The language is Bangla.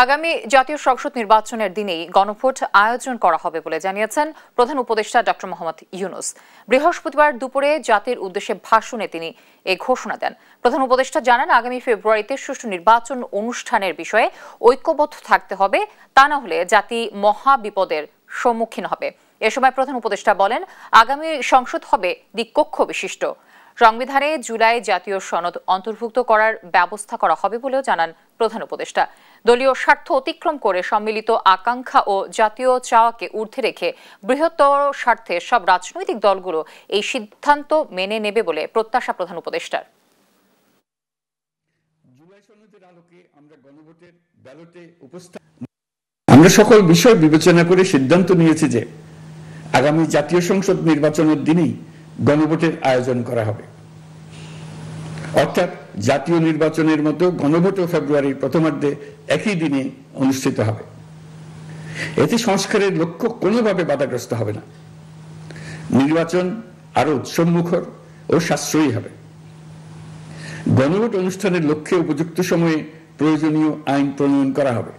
আগামী জাতীয় সংসদ নির্বাচনের দিনেই গণভোট আয়োজন করা হবে বলে জানিয়েছেন প্রধান উপদেষ্টা ডক্টর মোহাম্মদ ইউনূস। বৃহস্পতিবার দুপুরে জাতির উদ্দেশ্যে ভাষণে তিনি এই ঘোষণা দেন। প্রধান উপদেষ্টা জানান, আগামী ফেব্রুয়ারিতে সুষ্ঠু নির্বাচন অনুষ্ঠানের বিষয়ে ঐক্যবদ্ধ থাকতে হবে, তা না হলে জাতি মহা বিপদের সম্মুখীন হবে। এ সময় প্রধান উপদেষ্টা বলেন, আগামী সংসদ হবে দ্বিকক্ষ বিশিষ্ট। সংবিধানে জুলাই জাতীয় সনদ অন্তর্ভুক্ত করার ব্যবস্থা করা হবে বলেও জানান প্রধান উপদেষ্টা। দলীয় স্বার্থ অতিক্রম করে সম্মিলিত আকাঙ্ক্ষা ও জাতীয় চাওয়াকে ঊর্ধ্বে রেখে বৃহত্তর স্বার্থে সব রাজনৈতিক দলগুলো এই সিদ্ধান্ত মেনে নেবে বলে প্রত্যাশা প্রধান উপদেষ্টার। আমরা সকল বিষয় বিবেচনা করে সিদ্ধান্ত নিয়েছি যে আগামী জাতীয় সংসদ নির্বাচনের দিনেই গণভোটের আয়োজন করা হবে। অর্থাৎ জাতীয় নির্বাচনের মতো গণভোটও ফেব্রুয়ারির প্রথমার্ধে একই দিনে অনুষ্ঠিত হবে। এতে সংস্কারের লক্ষ্য কোনোভাবে বাধাগ্রস্ত হবে না। নির্বাচন আরো উৎসবমুখর ও সাশ্রয়ী হবে। গণভোট অনুষ্ঠানের লক্ষ্যে উপযুক্ত সময়ে প্রয়োজনীয় আইন প্রণয়ন করা হবে।